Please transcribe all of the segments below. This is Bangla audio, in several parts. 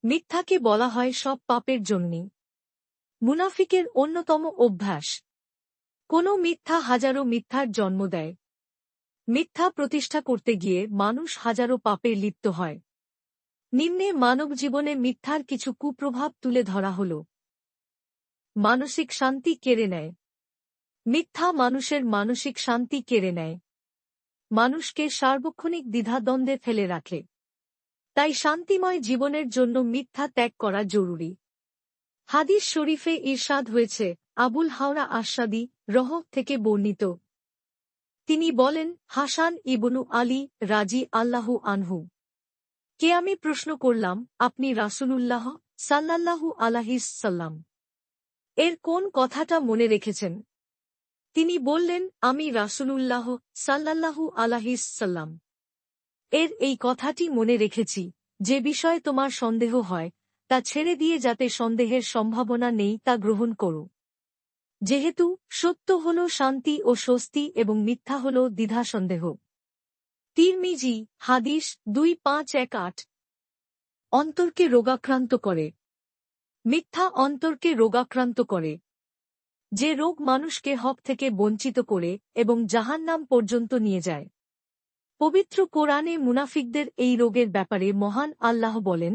মিথ্যাকে বলা হয় সব পাপের জন্যই মুনাফিকের অন্যতম অভ্যাস। কোনো মিথ্যা হাজারো মিথ্যার জন্ম দেয়। মিথ্যা প্রতিষ্ঠা করতে গিয়ে মানুষ হাজারো পাপে লিপ্ত হয়। নিম্নে মানব জীবনে মিথ্যার কিছু কুপ্রভাব তুলে ধরা হল। মানসিক শান্তি কেড়ে নেয়। মিথ্যা মানুষের মানসিক শান্তি কেড়ে নেয়। মানুষকে সার্বক্ষণিক দ্বিধাদ্বন্দ্বে ফেলে রাখে। তাই শান্তিময় জীবনের জন্য মিথ্যা ত্যাগ করা জরুরি। হাদিস শরীফে ইরশাদ হয়েছে, আবুল হাওরা আশাদি রহ থেকে বর্ণিত। তিনি বলেন, হাসান ইবনু আলী রাজি আল্লাহু আনহু কে আমি প্রশ্ন করলাম, আপনি রাসূলুল্লাহ সাল্লাল্লাহু আলাইহিস সাল্লাম এর কোন কথাটা মনে রেখেছেন? তিনি বললেন, আমি রাসূলুল্লাহ সাল্লাল্লাহু আলাইহিস সাল্লাম এর এই কথাটি মনে রেখেছি, যে বিষয়ে তোমার সন্দেহ হয় তা ছেড়ে দিয়ে যাতে সন্দেহের সম্ভাবনা নেই তা গ্রহণ করো। যেহেতু সত্য হল শান্তি ও স্বস্তি এবং মিথ্যা হল দ্বিধা সন্দেহ। তিরমিজি হাদিস 2518। অন্তরকে রোগাক্রান্ত করে। মিথ্যা অন্তরকে রোগাক্রান্ত করে। যে রোগ মানুষকে হক থেকে বঞ্চিত করে এবং জাহান্নাম পর্যন্ত নিয়ে যায়। পবিত্র কোরআনে মুনাফিকদের এই রোগের ব্যাপারে মহান আল্লাহ বলেন,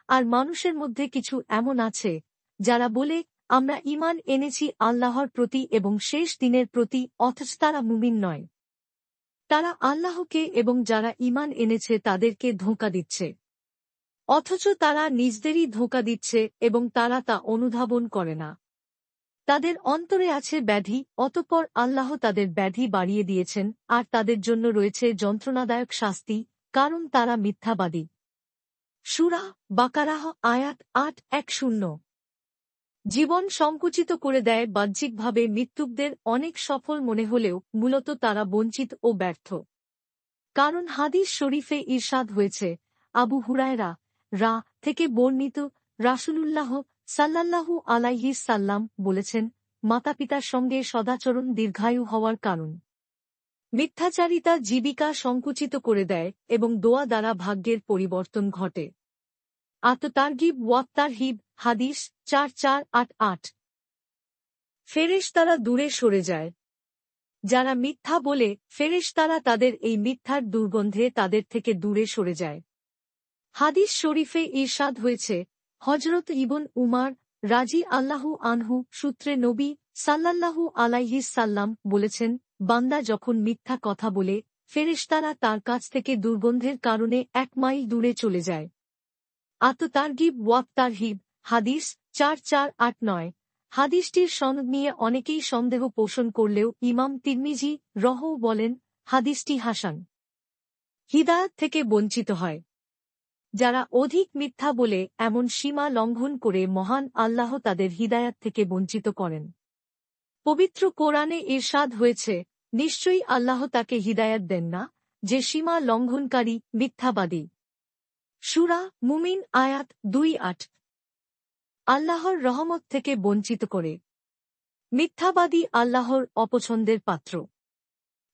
আর মানুষের মধ্যে কিছু এমন আছে যারা বলে, আমরা ঈমান এনেছি আল্লাহর প্রতি এবং শেষ দিনের প্রতি, অথচ তারা মুমিন নয়। তারা আল্লাহকে এবং যারা ঈমান এনেছে তাদেরকে ধোঁকা দিচ্ছে, অথচ তারা নিজদেরই ধোঁকা দিচ্ছে এবং তারা তা অনুধাবন করে না। তাদের অন্তরে আছে ব্যাধি, অতঃপর আল্লাহ তাদের ব্যাধি বাড়িয়ে দিয়েছেন, আর তাদের জন্য রয়েছে যন্ত্রণাদায়ক শাস্তি, কারণ তারা মিথ্যাবাদী। সূরা বাকারাহ আয়াত 810। জীবন সংকুচিত করে দেয় বাহ্যিকভাবে মৃত্যুকদের অনেক সফল মনে হলেও মূলত তারা বঞ্চিত ও ব্যর্থ। কারণ হাদিস শরীফে ইরশাদ হয়েছে, আবু হুরায়রা রা থেকে বর্ণিত, রাসূলুল্লাহ সাল্লাল্লাহু আলাইহিস সাল্লাম বলেছেন, মাতাপিতার সঙ্গে সদাচরণ দীর্ঘায়ু হওয়ার কারণ। মিথ্যাচারিতা জীবিকা সংকুচিত করে দেয় এবং দোয়া দ্বারা ভাগ্যের পরিবর্তন ঘটে। আত-তারগিব ওয়াত তারহিব হাদিস 4488। ফেরেশতারা দূরে সরে যায়। যারা মিথ্যা বলে, ফেরেশতারা তাদের এই মিথ্যার দুর্গন্ধে তাদের থেকে দূরে সরে যায়। হাদিস শরীফে ইরশাদ হয়েছে, হযরত ইবন উমার রাজি আল্লাহু আনহু সূত্রে নবী সাল্লাল্লাহু আলাইহিস সাল্লাম বলেছেন, বান্দা যখন মিথ্যা কথা বলে, ফেরেশতারা তার কাছ থেকে দুর্গন্ধের কারণে 1 মাইল দূরে চলে যায়। আত-তারগিব ওয়াত তারহিব হাদিস 4489। হাদিসটির সনদ নিয়ে অনেকেই সন্দেহ পোষণ করলেও ইমাম তিরমিজি রহ বলেন, হাদিসটি হাসান। হিদায়াত থেকে বঞ্চিত হয়। যারা অধিক মিথ্যা বলে এমন সীমা লঙ্ঘন করে মহান আল্লাহ তাদের হিদায়াত থেকে বঞ্চিত করেন। পবিত্র কোরআনে ইরশাদ হয়েছে, নিশ্চয়ই আল্লাহ তাকে হিদায়াত দেন না যে সীমা লঙ্ঘনকারী, মিথ্যাবাদী। সূরা মুমিন আয়াত 28। আল্লাহর রহমত থেকে বঞ্চিত করে। মিথ্যাবাদী আল্লাহর অপছন্দের পাত্র।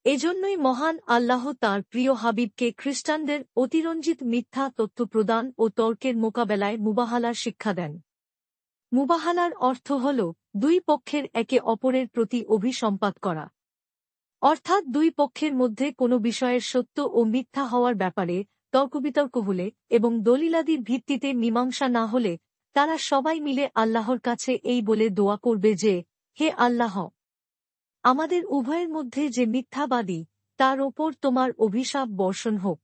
এজন্যই মহান আল্লাহ তাঁর প্রিয় হাবিবকে খ্রিস্টানদের অতিরঞ্জিত মিথ্যা তথ্য প্রদান ও তর্কের মোকাবেলায় মুবাহালার শিক্ষা দেন। মুবাহালার অর্থ হল দুই পক্ষের একে অপরের প্রতি অভিসম্পাত করা। অর্থাৎ দুই পক্ষের মধ্যে কোনো বিষয়ের সত্য ও মিথ্যা হওয়ার ব্যাপারে তর্কবিতর্ক হলে এবং দলিলাদির ভিত্তিতে মীমাংসা না হলে তারা সবাই মিলে আল্লাহর কাছে এই বলে দোয়া করবে যে, হে আল্লাহ, আমাদের উভয়ের মধ্যে যে মিথ্যাবাদী তার ওপর তোমার অভিশাপ বর্ষণ হোক।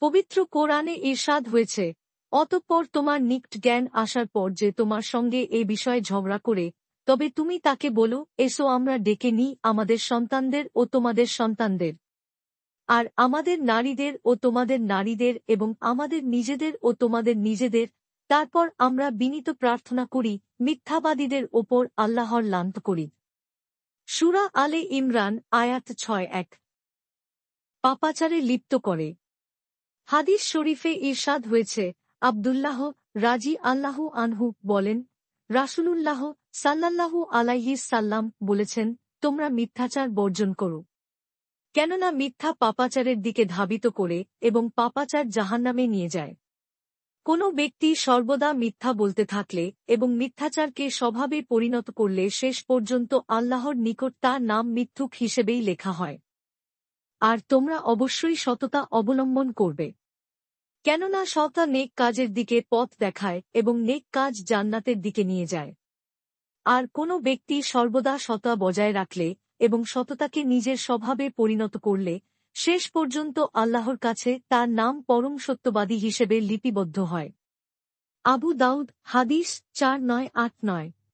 পবিত্র কোরআনে ইরশাদ হয়েছে, অতঃপর তোমার নিকট জ্ঞান আসার পর যে তোমার সঙ্গে এ বিষয়ে ঝগড়া করে, তবে তুমি তাকে বলো, এসো আমরা ডেকে নিই আমাদের সন্তানদের ও তোমাদের সন্তানদের, আর আমাদের নারীদের ও তোমাদের নারীদের এবং আমাদের নিজেদের ও তোমাদের নিজেদের, তারপর আমরা বিনীত প্রার্থনা করি, মিথ্যাবাদীদের ওপর আল্লাহর লানত করি। সূরা আলে ইমরান আয়াত 61। পাপাচারে লিপ্ত করে। হাদিস শরীফে ইরশাদ হয়েছে, আব্দুল্লাহ রাজি আল্লাহু আনহু বলেন, রাসূলুল্লাহ সাল্লাল্লাহু আলাইহিস সাল্লাম বলেছেন, তোমরা মিথ্যাচার বর্জন করো। কেননা মিথ্যা পাপাচারের দিকে ধাবিত করে এবং পাপাচার জাহান্নামে নিয়ে যায়। কোনো ব্যক্তি সর্বদা মিথ্যা বলতে থাকলে এবং মিথ্যাচারকে স্বভাবে পরিণত করলে শেষ পর্যন্ত আল্লাহর নিকট তার নাম মিথ্যুক হিসেবেই লেখা হয়। আর তোমরা অবশ্যই সততা অবলম্বন করবে, কেননা সততা নেক কাজের দিকে পথ দেখায় এবং নেক কাজ জান্নাতের দিকে নিয়ে যায়। আর কোনো ব্যক্তি সর্বদা সততা বজায় রাখলে এবং সততাকে নিজের স্বভাবে পরিণত করলে শেষ পর্যন্ত আল্লাহর কাছে তার নাম পরম সত্যবাদী হিসেবে লিপিবদ্ধ হয়। আবু দাউদ হাদিস 4989।